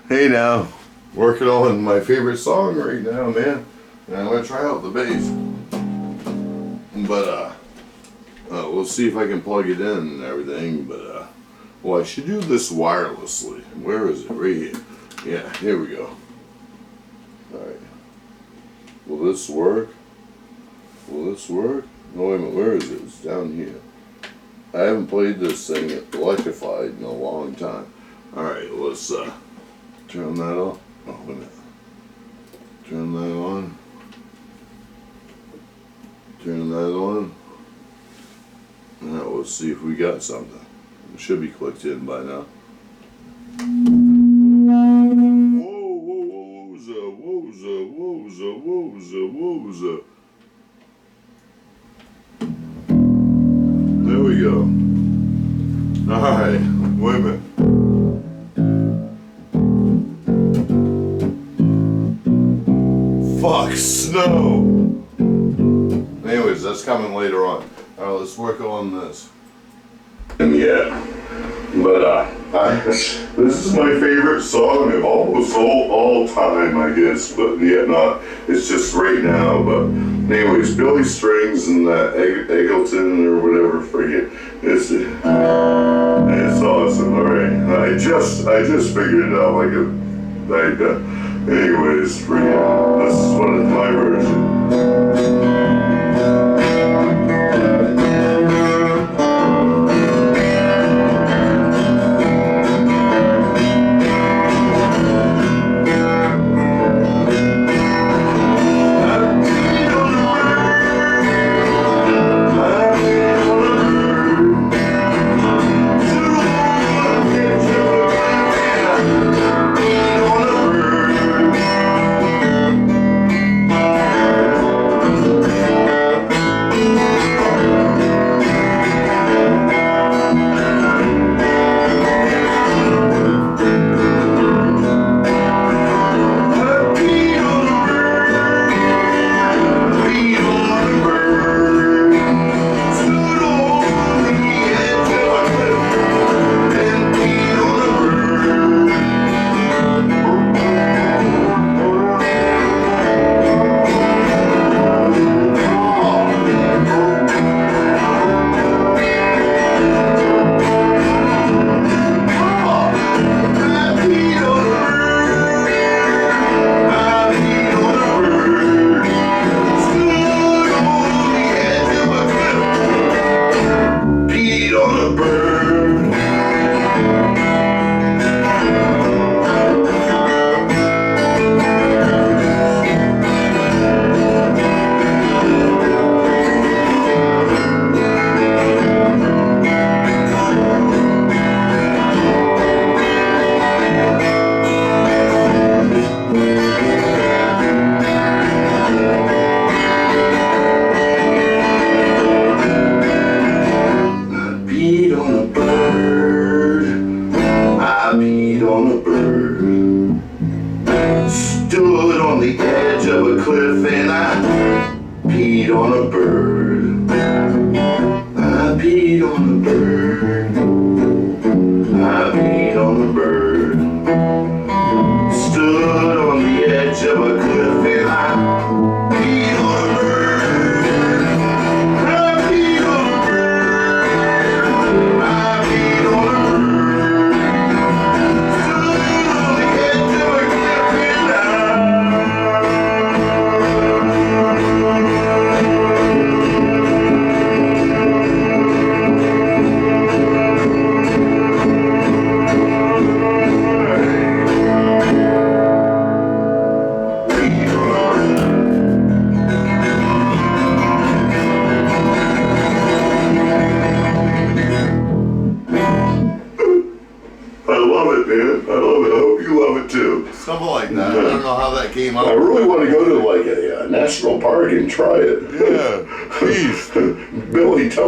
Hey now, working on my favorite song right now, man. And I'm gonna try out the bass, but we'll see if I can plug it in and everything. But well, I should do this wirelessly. Where is it? Right here. Yeah, here we go. All right. Will this work? Will this work? No, wait a minute. Where is it? It's down here. I haven't played this thing electrified in a long time. All right, let's turn that off. Oh, wait a minute. Turn that on. Turn that on. Now let's see if we got something. It should be clicked in by now. Whoa, whoa, whoa. There we go. Alright, wait a minute. Fuck, snow! Anyways, that's coming later on. Alright, let's work on this. And yeah, but this is my favorite song of almost all time, I guess, but yeah, not, it's just right now, but anyways, Billy Strings and Eggleton or whatever, forget, it's awesome, alright, I just figured it out anyways, forget, this is one of my versions. Stood on the edge of a cliff and I peed on a bird. I peed on a bird. I peed on a bird. Stood on the edge of a cliff and I peed on a bird. I peed on a bird. I peed on a bird. Stood on the edge of a cliff and I something like that. I don't know how that came out. I really want to go to like a national park and try it. Yeah, please. Billy, tell